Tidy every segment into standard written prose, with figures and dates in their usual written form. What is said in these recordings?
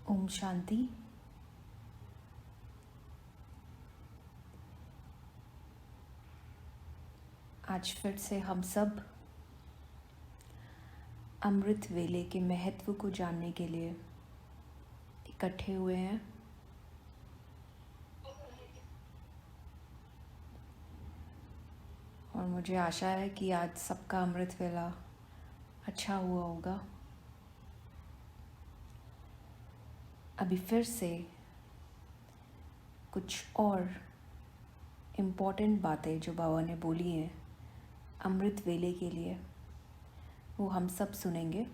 ओम शांति। आज फिर से हम सब अमृत वेले के महत्व को जानने के लिए इकट्ठे हुए हैं। और मुझे आशा है कि आज सबका अमृत वेला अच्छा हुआ होगा। अभी फिर से कुछ और इम्पोर्टेंट बातें जो बाबा ने बोली हैं अमृत वेले के लिए, वो हम सब सुनेंगे।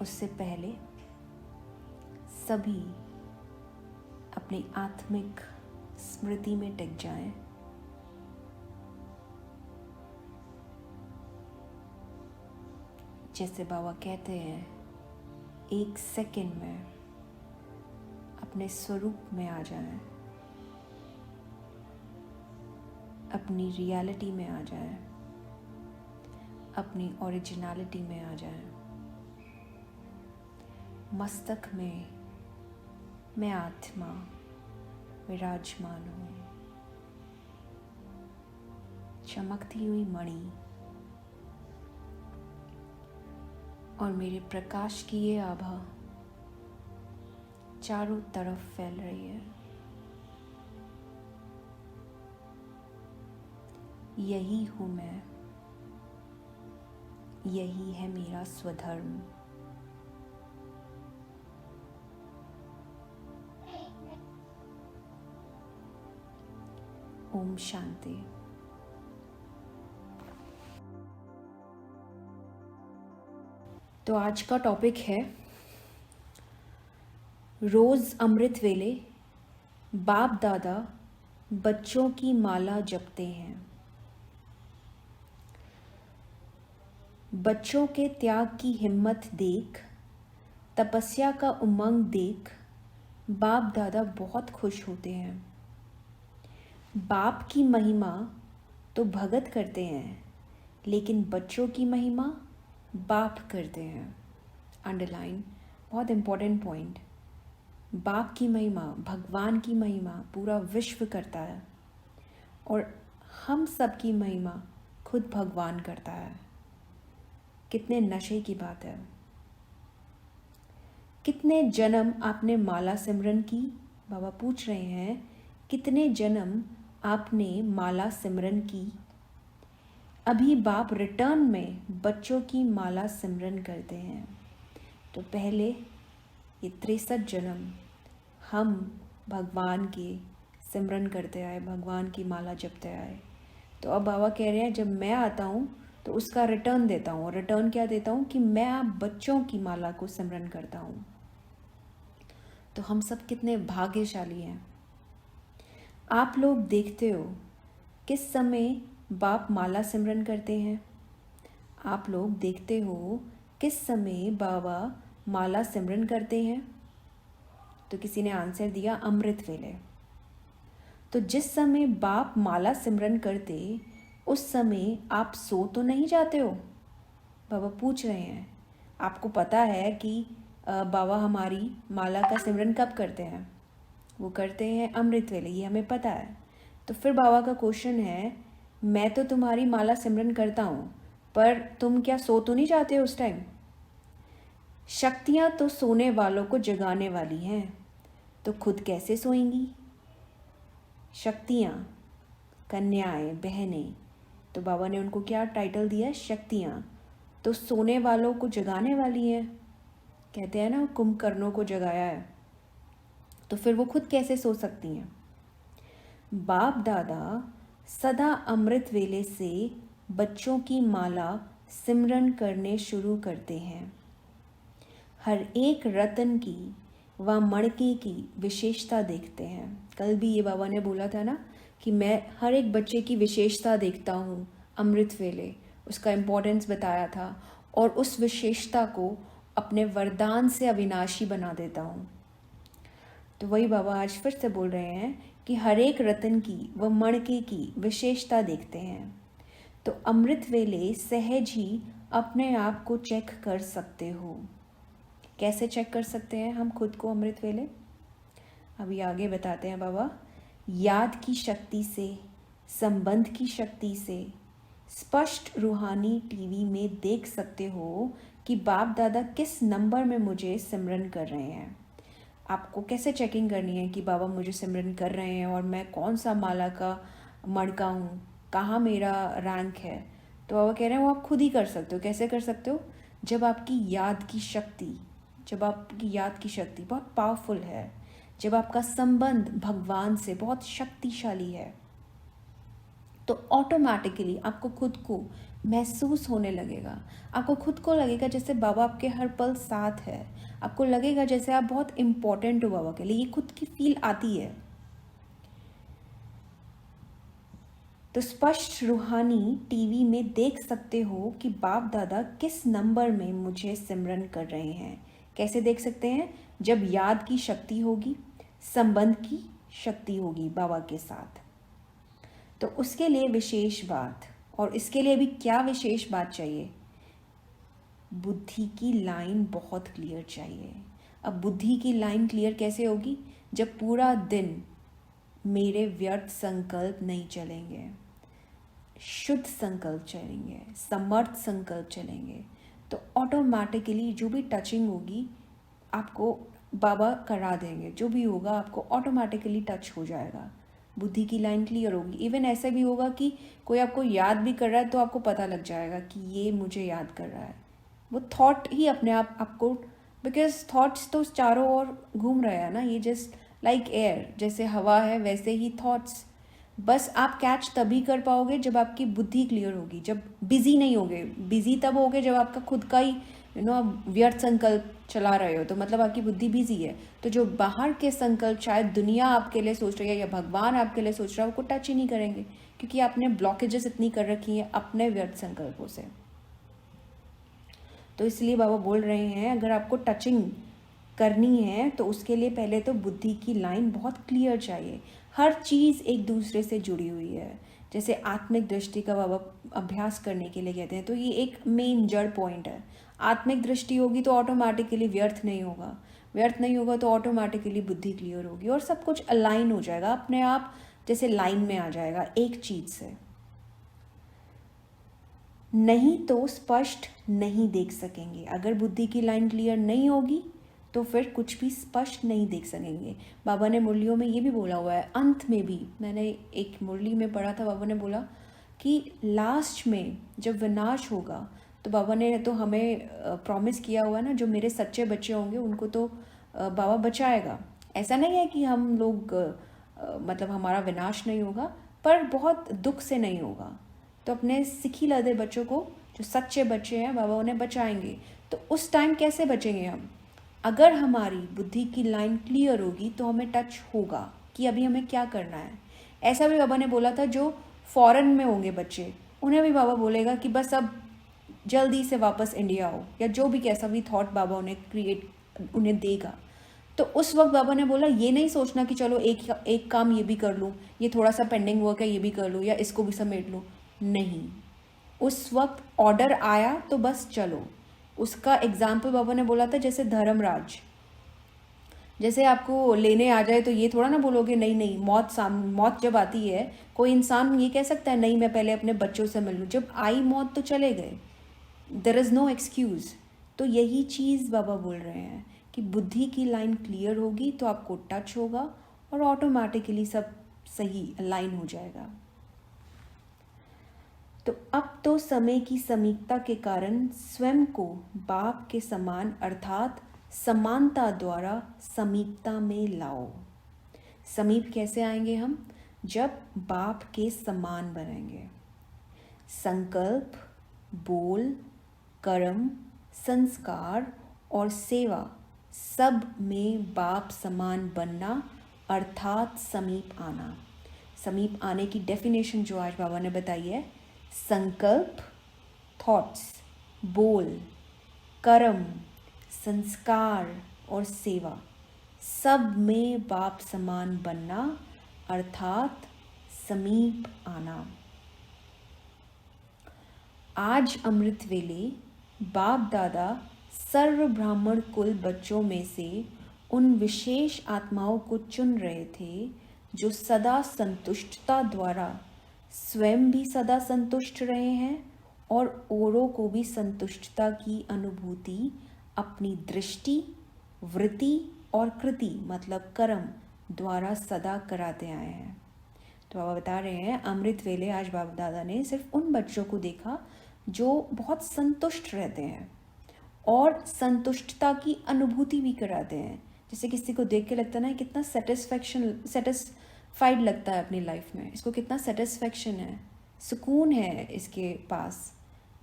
उससे पहले सभी अपनी आत्मिक स्मृति में टिक जाएं। जैसे बाबा कहते हैं, एक सेकंड में अपने स्वरूप में आ जाएं, अपनी रियलिटी में आ जाएं, अपनी ओरिजिनलिटी में आ जाएं। मस्तक में मैं आत्मा विराजमान हूँ, चमकती हुई मणि, और मेरे प्रकाश की ये आभा चारों तरफ फैल रही है। यही हूँ मैं, यही है मेरा स्वधर्म। ओम शांति। तो आज का टॉपिक है रोज अमृत वेले बाप दादा बच्चों की माला जपते हैं। बच्चों के त्याग की हिम्मत देख, तपस्या का उमंग देख बाप दादा बहुत खुश होते हैं। बाप की महिमा तो भगत करते हैं, लेकिन बच्चों की महिमा बाप करते हैं। अंडरलाइन, बहुत इम्पोर्टेंट पॉइंट। बाप की महिमा, भगवान की महिमा पूरा विश्व करता है, और हम सब की महिमा खुद भगवान करता है। कितने नशे की बात है। कितने जन्म आपने माला सिमरन की? बाबा पूछ रहे हैं, कितने जन्म आपने माला सिमरन की? अभी बाप रिटर्न में बच्चों की माला सिमरन करते हैं। तो पहले ये 63 जन्म हम भगवान के सिमरन करते आए, भगवान की माला जपते आए। तो अब बाबा कह रहे हैं, जब मैं आता हूँ तो उसका रिटर्न देता हूँ। और रिटर्न क्या देता हूँ कि मैं आप बच्चों की माला को सिमरन करता हूँ। तो हम सब कितने भाग्यशाली हैं। आप लोग देखते हो किस समय बाप माला सिमरन करते हैं। आप लोग देखते हो किस समय बाबा माला सिमरन करते हैं। तो किसी ने आंसर दिया, अमृत वेले। तो जिस समय बाप माला सिमरन करते, उस समय आप सो तो नहीं जाते हो? बाबा पूछ रहे हैं। आपको पता है कि बाबा हमारी माला का सिमरन कब करते हैं? वो करते हैं अमृत वेले, ये हमें पता है। तो फिर बाबा का क्वेश्चन है, मैं तो तुम्हारी माला सिमरन करता हूँ, पर तुम क्या सो तो नहीं जाते हो उस टाइम? शक्तियाँ तो सोने वालों को जगाने वाली हैं, तो खुद कैसे सोएंगी? शक्तियाँ, कन्याएं, बहनें, तो बाबा ने उनको क्या टाइटल दिया? शक्तियाँ तो सोने वालों को जगाने वाली हैं। कहते हैं ना, कुंभकर्णों को जगाया है, तो फिर वो खुद कैसे सो सकती हैं? बाप दादा सदा अमृत वेले से बच्चों की माला सिमरन करने शुरू करते हैं। हर एक रत्न की व मणके की विशेषता देखते हैं। कल भी ये बाबा ने बोला था ना कि मैं हर एक बच्चे की विशेषता देखता हूँ अमृत वेले, उसका इम्पोर्टेंस बताया था, और उस विशेषता को अपने वरदान से अविनाशी बना देता हूँ। तो वही बाबा आज फिर से बोल रहे हैं कि हर एक रत्न की व मणके की विशेषता देखते हैं। तो अमृत वेले सहज ही अपने आप को चेक कर सकते हो। कैसे चेक कर सकते हैं हम खुद को अमृत वेले? अभी आगे बताते हैं बाबा। याद की शक्ति से, संबंध की शक्ति से स्पष्ट रूहानी टीवी में देख सकते हो कि बाप दादा किस नंबर में मुझे सिमरन कर रहे हैं। आपको कैसे चेकिंग करनी है कि बाबा मुझे सिमरन कर रहे हैं और मैं कौन सा माला का मड़का हूँ, कहाँ मेरा रैंक है? तो बाबा कह रहे हैं वो आप खुद ही कर सकते हो। कैसे कर सकते हो? जब आपकी याद की शक्ति बहुत पावरफुल है, जब आपका संबंध भगवान से बहुत शक्तिशाली है, तो ऑटोमेटिकली आपको खुद को महसूस होने लगेगा। आपको खुद को लगेगा जैसे बाबा आपके हर पल साथ है। आपको लगेगा जैसे आप बहुत इम्पोर्टेंट हो बाबा के लिए। ये खुद की फील आती है। तो स्पष्ट रूहानी टीवी में देख सकते हो कि बाप दादा किस नंबर में मुझे सिमरन कर रहे हैं। कैसे देख सकते हैं? जब याद की शक्ति होगी, संबंध की शक्ति होगी बाबा के साथ। तो उसके लिए विशेष बात, और इसके लिए भी क्या विशेष बात चाहिए? बुद्धि की लाइन बहुत क्लियर चाहिए। अब बुद्धि की लाइन क्लियर कैसे होगी? जब पूरा दिन मेरे व्यर्थ संकल्प नहीं चलेंगे, शुद्ध संकल्प चलेंगे, समर्थ संकल्प चलेंगे, तो ऑटोमेटिकली जो भी टचिंग होगी आपको बाबा करा देंगे। जो भी होगा आपको ऑटोमेटिकली टच हो जाएगा। बुद्धि की लाइन क्लियर होगी। इवन ऐसा भी होगा कि कोई आपको याद भी कर रहा है तो आपको पता लग जाएगा कि ये मुझे याद कर रहा है। वो थॉट ही अपने आप आपको, बिकॉज थॉट्स तो चारों ओर घूम रहे हैं ना। ये जस्ट लाइक एयर, जैसे हवा है वैसे ही थॉट्स। बस आप कैच तभी कर पाओगे जब आपकी बुद्धि क्लियर होगी, जब बिजी नहीं होगे। बिजी तब होगे जब आपका खुद का ही आप व्यर्थ संकल्प चला रहे हो, तो मतलब आपकी बुद्धि बिजी है। तो जो बाहर के संकल्प शायद दुनिया आपके लिए सोच रही है या भगवान आपके लिए सोच रहा है, वो टच ही नहीं करेंगे, क्योंकि आपने ब्लॉकेजेस इतनी कर रखी हैं अपने व्यर्थ संकल्पों से। तो इसलिए बाबा बोल रहे हैं अगर आपको टचिंग करनी है तो उसके लिए पहले तो बुद्धि की लाइन बहुत क्लियर चाहिए। हर चीज़ एक दूसरे से जुड़ी हुई है। जैसे आत्मिक दृष्टि का बाबा अभ्यास करने के लिए कहते हैं, तो ये एक मेन जड़ पॉइंट है। आत्मिक दृष्टि होगी तो ऑटोमेटिकली व्यर्थ नहीं होगा, व्यर्थ नहीं होगा तो ऑटोमेटिकली बुद्धि क्लियर होगी और सब कुछ अलाइन हो जाएगा अपने आप, जैसे लाइन में आ जाएगा एक चीज़ से। नहीं तो स्पष्ट नहीं देख सकेंगे। अगर बुद्धि की लाइन क्लियर नहीं होगी तो फिर कुछ भी स्पष्ट नहीं देख सकेंगे। बाबा ने मुरलियों में ये भी बोला हुआ है, अंत में भी मैंने एक मुरली में पढ़ा था, बाबा ने बोला कि लास्ट में जब विनाश होगा तो बाबा ने तो हमें प्रॉमिस किया हुआ है ना, जो मेरे सच्चे बच्चे होंगे उनको तो बाबा बचाएगा। ऐसा नहीं है कि हम लोग मतलब हमारा विनाश नहीं होगा, पर बहुत दुख से नहीं होगा। तो अपने सिखी लदे बच्चों को, जो सच्चे बच्चे हैं, बाबा उन्हें बचाएंगे। तो उस टाइम कैसे बचेंगे हम? अगर हमारी बुद्धि की लाइन क्लियर होगी तो हमें टच होगा कि अभी हमें क्या करना है। ऐसा भी बाबा ने बोला था जो फॉरेन में होंगे बच्चे, उन्हें भी बाबा बोलेगा कि बस अब जल्दी से वापस इंडिया हो, या जो भी कैसा भी थॉट बाबा उन्हें देगा। तो उस वक्त बाबा ने बोला ये नहीं सोचना कि चलो एक काम ये भी कर लूँ, ये थोड़ा सा पेंडिंग वर्क है ये भी कर लूँ, या इसको भी समेट लूँ। नहीं, उस वक्त ऑर्डर आया तो बस चलो। उसका एग्जाम्पल बाबा ने बोला था जैसे धर्मराज, जैसे आपको लेने आ जाए तो ये थोड़ा ना बोलोगे नहीं नहीं, मौत जब आती है कोई इंसान ये कह सकता है नहीं मैं पहले अपने बच्चों से मिल लूँ। जब आई मौत तो चले गए, देयर इज़ नो एक्सक्यूज़। तो यही चीज़ बाबा बोल रहे हैं कि बुद्धि की लाइन क्लियर होगी तो आपको टच होगा और ऑटोमेटिकली सब सही लाइन हो जाएगा। तो अब तो समय की समीपता के कारण स्वयं को बाप के समान अर्थात समानता द्वारा समीपता में लाओ। समीप कैसे आएंगे हम? जब बाप के समान बनेंगे। संकल्प, बोल, कर्म, संस्कार और सेवा सब में बाप समान बनना अर्थात समीप आना। समीप आने की डेफिनेशन जो आज बाबा ने बताई है, संकल्प, थॉट्स, बोल, कर्म, संस्कार और सेवा सब में बाप समान बनना अर्थात समीप आना। आज अमृत वेले बाप दादा सर्व ब्राह्मण कुल बच्चों में से उन विशेष आत्माओं को चुन रहे थे जो सदा संतुष्टता द्वारा स्वयं भी सदा संतुष्ट रहे हैं और औरों को भी संतुष्टता की अनुभूति अपनी दृष्टि, वृत्ति और कृति मतलब कर्म द्वारा सदा कराते आए हैं। तो बाबा बता रहे हैं अमृत वेले आज बाबा दादा ने सिर्फ उन बच्चों को देखा जो बहुत संतुष्ट रहते हैं और संतुष्टता की अनुभूति भी कराते हैं। जैसे किसी को देख के लगता है ना कितना सेटिस्फाइड लगता है अपनी लाइफ में, इसको कितना सेटिस्फेक्शन है, सुकून है इसके पास।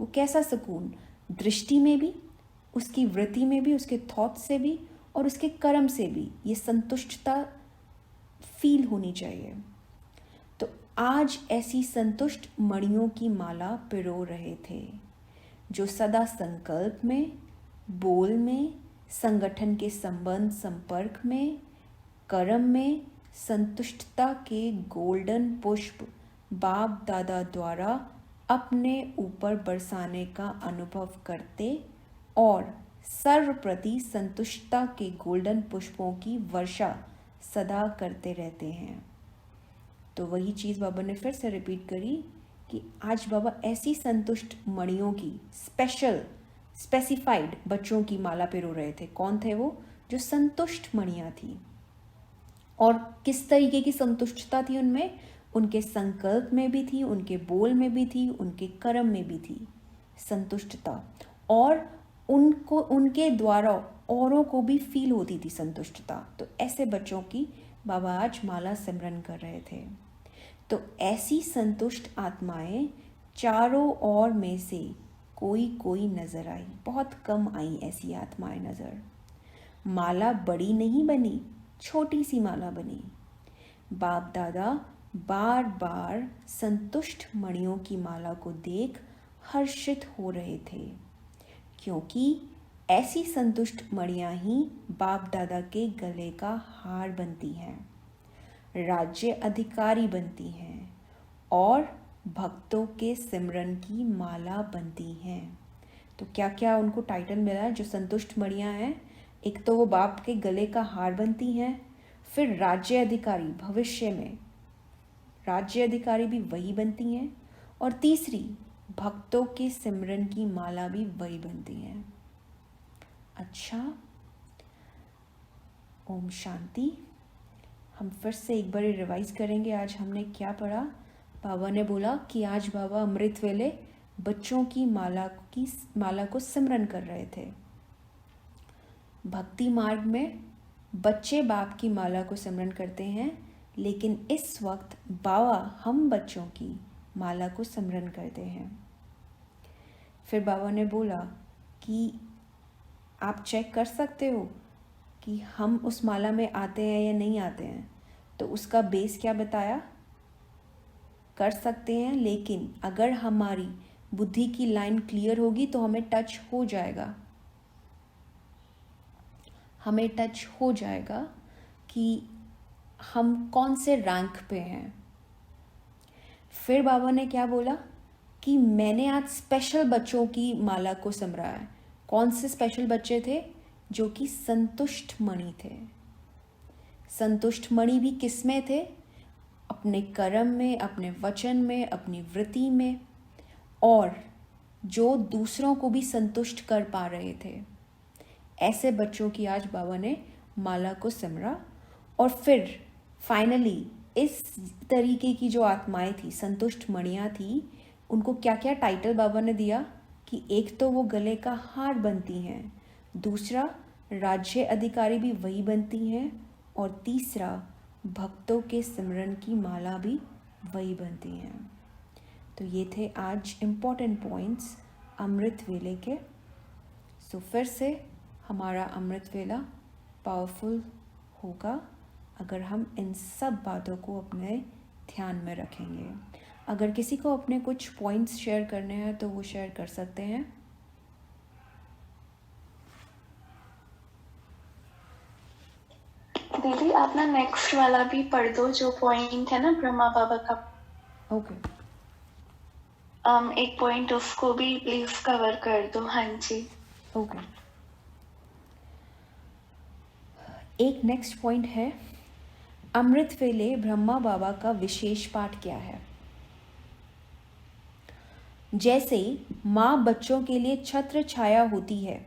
वो कैसा सुकून? दृष्टि में भी, उसकी वृत्ति में भी, उसके थॉट से भी और उसके कर्म से भी ये संतुष्टता फील होनी चाहिए। तो आज ऐसी संतुष्ट मणियों की माला पिरो रहे थे जो सदा संकल्प में, बोल में, संगठन के संबंध संपर्क में, कर्म में संतुष्टता के गोल्डन पुष्प बाप दादा द्वारा अपने ऊपर बरसाने का अनुभव करते और सर्वप्रति संतुष्टता के गोल्डन पुष्पों की वर्षा सदा करते रहते हैं। तो वही चीज़ बाबा ने फिर से रिपीट करी कि आज बाबा ऐसी संतुष्ट मणियों की स्पेसिफाइड बच्चों की माला पिरो रहे थे। कौन थे वो? जो संतुष्ट मणियाँ थी। और किस तरीके की संतुष्टता थी उनमें? उनके संकल्प में भी थी, उनके बोल में भी थी, उनके कर्म में भी थी संतुष्टता, और उनको उनके द्वारा औरों को भी फील होती थी संतुष्टता। तो ऐसे बच्चों की बाबा आज माला सिमरन कर रहे थे। तो ऐसी संतुष्ट आत्माएं चारों ओर में से कोई कोई नजर आई, बहुत कम आई ऐसी आत्माएं नजर। माला बड़ी नहीं बनी, छोटी सी माला बनी। बाप दादा बार बार संतुष्ट मणियों की माला को देख हर्षित हो रहे थे, क्योंकि ऐसी संतुष्ट मणियां ही बाप दादा के गले का हार बनती हैं, राज्य अधिकारी बनती हैं और भक्तों के सिमरन की माला बनती हैं। तो क्या क्या उनको टाइटल मिला है जो संतुष्ट मणियां हैं? एक तो वो बाप के गले का हार बनती हैं, फिर राज्य अधिकारी, भविष्य में राज्य अधिकारी भी वही बनती हैं, और तीसरी भक्तों के सिमरन की माला भी वही बनती हैं। अच्छा, ओम शांति। हम फिर से एक बार रिवाइज करेंगे आज हमने क्या पढ़ा। बाबा ने बोला कि आज बाबा अमृत वेले बच्चों की माला को सिमरन कर रहे थे। भक्ति मार्ग में बच्चे बाप की माला को सिमरन करते हैं, लेकिन इस वक्त बाबा हम बच्चों की माला को सिमरन करते हैं। फिर बाबा ने बोला कि आप चेक कर सकते हो कि हम उस माला में आते हैं या नहीं आते हैं। तो उसका बेस क्या बताया? कर सकते हैं, लेकिन अगर हमारी बुद्धि की लाइन क्लियर होगी तो हमें टच हो जाएगा, हमें टच हो जाएगा कि हम कौन से रैंक पे हैं। फिर बाबा ने क्या बोला कि मैंने आज स्पेशल बच्चों की माला को सिमरा है। कौन से स्पेशल बच्चे थे? जो कि संतुष्ट मणि थे। संतुष्ट मणि भी किस में थे? अपने कर्म में, अपने वचन में, अपनी वृत्ति में, और जो दूसरों को भी संतुष्ट कर पा रहे थे। ऐसे बच्चों की आज बाबा ने माला को सिमरा। और फिर फाइनली इस तरीके की जो आत्माएं थी, संतुष्ट मणियाँ थी, उनको क्या क्या टाइटल बाबा ने दिया कि एक तो वो गले का हार बनती हैं, दूसरा राज्य अधिकारी भी वही बनती हैं, और तीसरा भक्तों के सिमरन की माला भी वही बनती हैं। तो ये थे आज इम्पोर्टेंट पॉइंट्स अमृत वेले के। सो फिर से हमारा अमृत वेला पावरफुल होगा अगर हम इन सब बातों को अपने ध्यान में रखेंगे। अगर किसी को अपने कुछ पॉइंट्स शेयर करने हैं तो वो शेयर कर सकते हैं। दीदी आप ना नेक्स्ट वाला भी पढ़ दो जो पॉइंट है ना ब्रह्मा बाबा का। ओके। एक पॉइंट उसको भी प्लीज कवर कर दो। हाँ जी। ओके। एक नेक्स्ट पॉइंट है, अमृत वेले ब्रह्मा बाबा का विशेष पाठ क्या है। जैसे माँ बच्चों के लिए छत्र छाया होती है,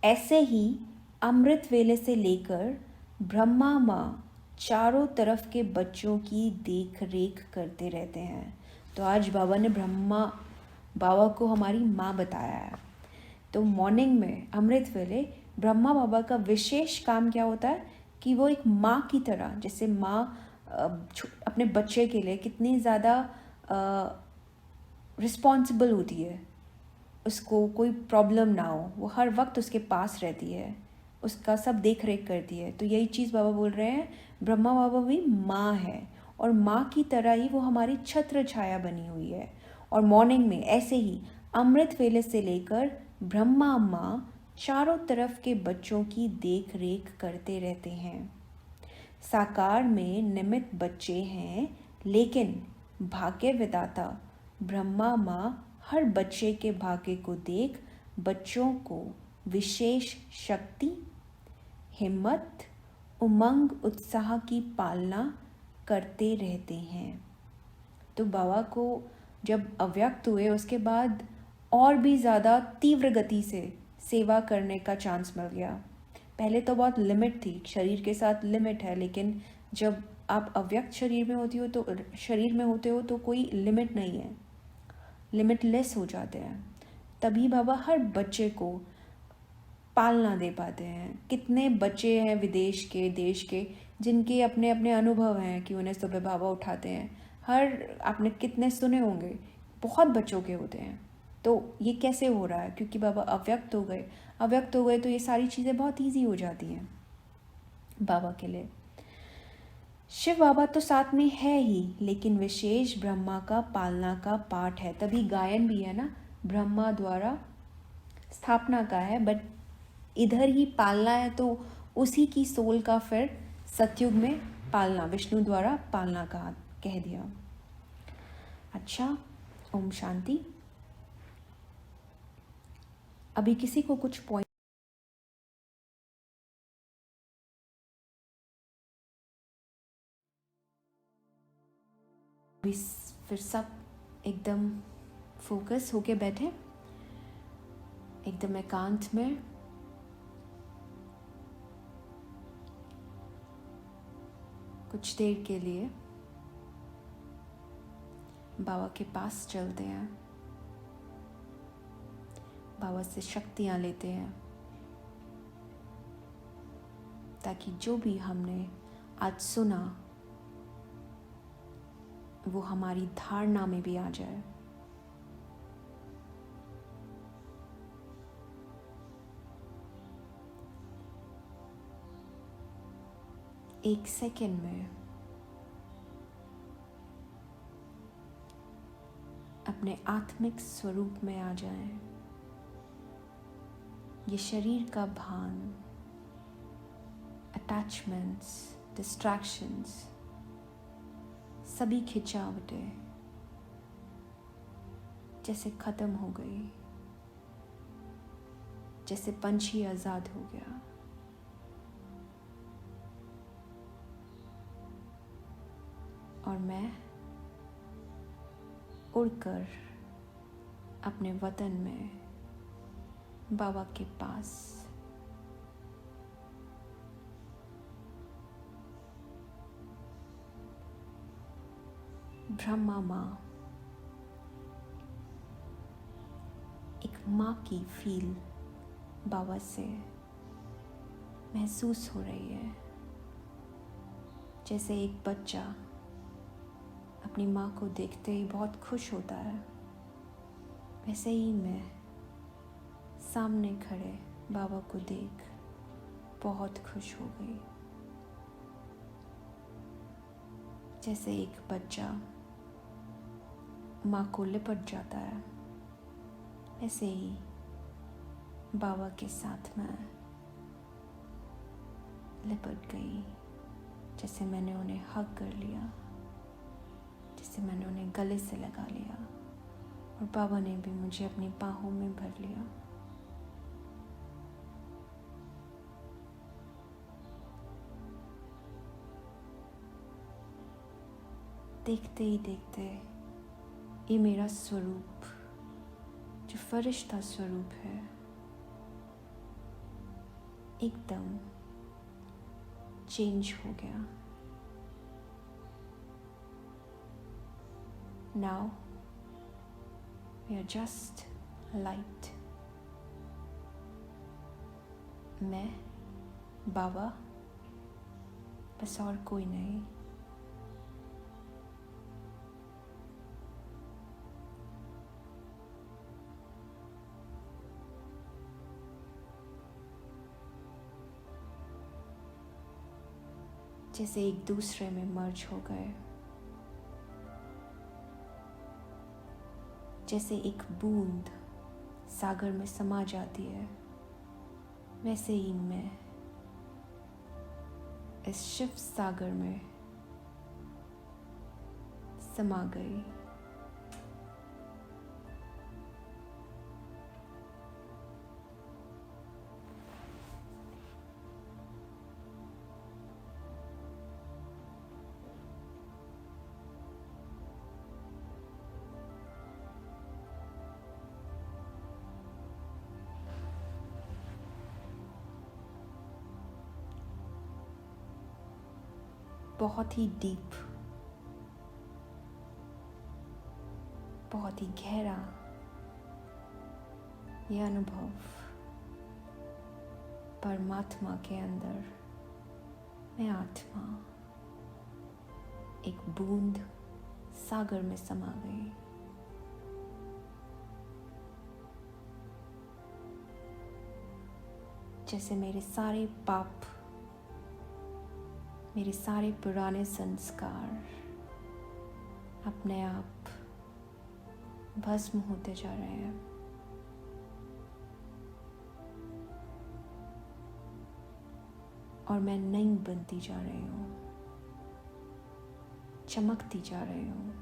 ऐसे ही अमृत वेले से लेकर ब्रह्मा माँ चारों तरफ के बच्चों की देख रेख करते रहते हैं। तो आज बाबा ने ब्रह्मा बाबा को हमारी माँ बताया है। तो मॉर्निंग में अमृत वेले ब्रह्मा बाबा का विशेष काम क्या होता है कि वो एक माँ की तरह, जैसे माँ अपने बच्चे के लिए कितनी ज़्यादा रिस्पॉन्सिबल होती है, उसको कोई प्रॉब्लम ना हो, वो हर वक्त उसके पास रहती है, उसका सब देख रेख करती है। तो यही चीज़ बाबा बोल रहे हैं, ब्रह्मा बाबा भी माँ है और माँ की तरह ही वो हमारी छत्र छाया बनी हुई है। और मॉर्निंग में ऐसे ही अमृत वेले से लेकर ब्रह्मा माँ चारों तरफ के बच्चों की देख रेख करते रहते हैं। साकार में निमित्त बच्चे हैं, लेकिन भाग्य विधाता ब्रह्मा माँ हर बच्चे के भाग्य को देख बच्चों को विशेष शक्ति, हिम्मत, उमंग, उत्साह की पालना करते रहते हैं। तो बाबा को जब अव्यक्त हुए उसके बाद और भी ज़्यादा तीव्र गति से सेवा करने का चांस मिल गया। पहले तो बहुत लिमिट थी, शरीर के साथ लिमिट है, लेकिन जब आप अव्यक्त शरीर में होते हो तो कोई लिमिट नहीं है, लिमिटलेस हो जाते हैं। तभी बाबा हर बच्चे को पालना दे पाते हैं। कितने बच्चे हैं विदेश के, देश के, जिनके अपने अपने अनुभव हैं कि उन्हें सुबह बाबा उठाते हैं। आपने कितने सुने होंगे, बहुत बच्चों के होते हैं। तो ये कैसे हो रहा है? क्योंकि बाबा अव्यक्त हो गए तो ये सारी चीज़ें बहुत ईजी हो जाती हैं बाबा के लिए। शिव बाबा तो साथ में है ही, लेकिन विशेष ब्रह्मा का पालना का पाठ है। तभी गायन भी है ना, ब्रह्मा द्वारा स्थापना का है, बट इधर ही पालना है, तो उसी की सोल का फिर सतयुग में पालना, विष्णु द्वारा पालना कह दिया। अच्छा, ओम शांति। अभी किसी को कुछ पॉइंट फिर सब एकदम फोकस होके बैठे, एकदम एकांत में। कुछ देर के लिए बाबा के पास चलते हैं, बाबा से शक्तियाँ लेते हैं, ताकि जो भी हमने आज सुना वो हमारी धारणा में भी आ जाए। एक सेकंड में अपने आत्मिक स्वरूप में आ जाएं। ये शरीर का भान, अटैचमेंट्स, डिस्ट्रैक्शंस, सभी खिंचावटें जैसे खत्म हो गई, जैसे पंछी आजाद हो गया। और मैं उड़कर अपने वतन में बाबा के पास ब्रह्मा माँ, एक माँ की फील बाबा से महसूस हो रही है। जैसे एक बच्चा अपनी माँ को देखते ही बहुत खुश होता है, वैसे ही मैं सामने खड़े बाबा को देख बहुत खुश हो गई। जैसे एक बच्चा माँ को लिपट जाता है, ऐसे ही बाबा के साथ मैं लिपट गई। जैसे मैंने उन्हें हग कर लिया, जैसे मैंने उन्हें गले से लगा लिया, और बाबा ने भी मुझे अपनी बाहों में भर लिया। देखते ही देखते ये मेरा स्वरूप, जो फरिश्ता स्वरूप है, एकदम चेंज हो गया। Now we are just light. मैं, बाबा, बस और कोई नहीं। जैसे एक दूसरे में मर्ज हो गए, जैसे एक बूंद सागर में समा जाती है, वैसे ही मैं इस शिव सागर में समा गई। बहुत ही डीप, बहुत ही गहरा ये अनुभव परमात्मा के अंदर मैं आत्मा एक बूंद सागर में समा गई। जैसे मेरे सारे पाप, मेरे सारे पुराने संस्कार अपने आप भस्म होते जा रहे हैं। और मैं नई बनती जा रही हूँ, चमकती जा रही हूँ।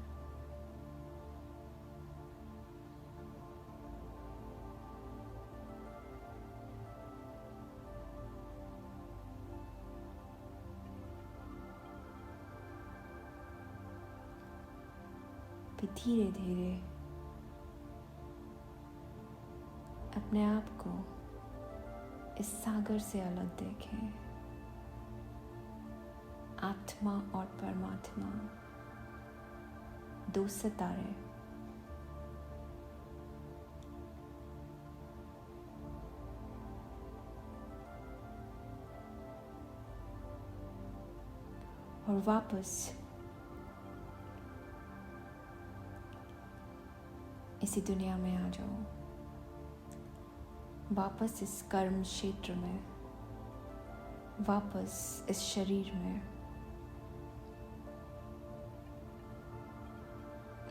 फिर धीरे धीरे अपने आप को इस सागर से अलग देखें। आत्मा और परमात्मा, दो सितारे। और वापस इसी दुनिया में आ जाओ, वापस इस कर्म क्षेत्र में, वापस इस शरीर में।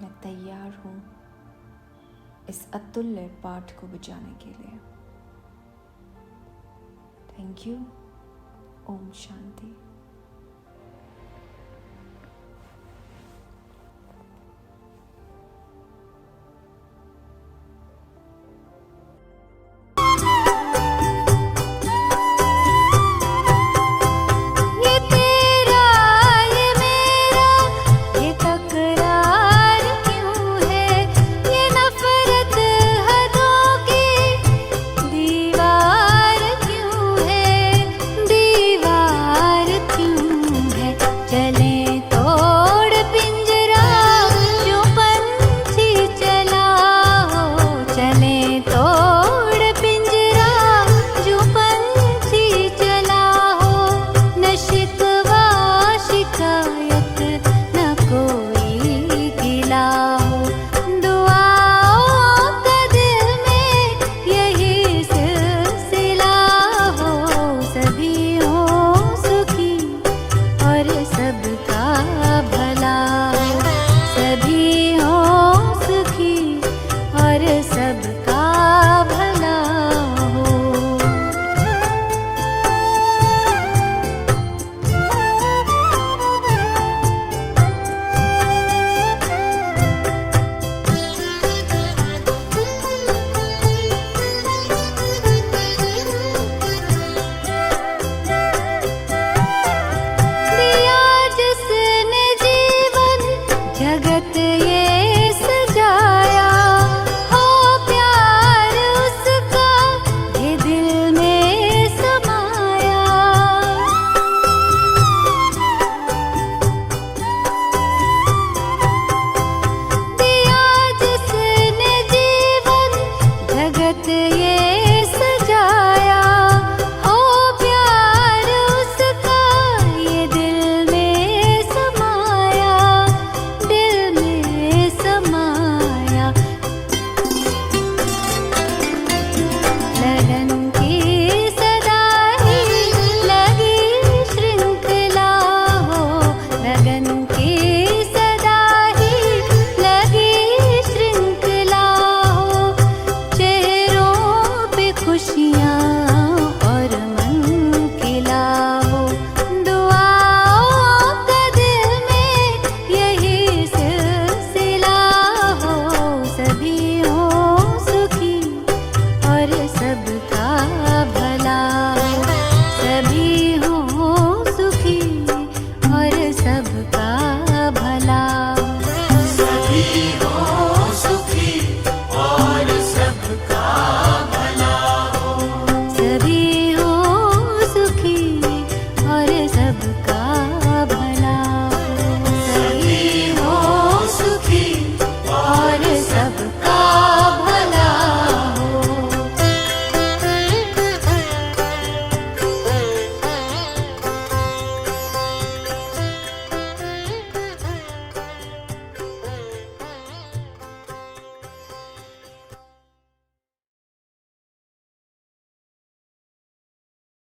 मैं तैयार हूँ इस अतुल्य पाठ को बजाने के लिए। Thank you. ओम शांति।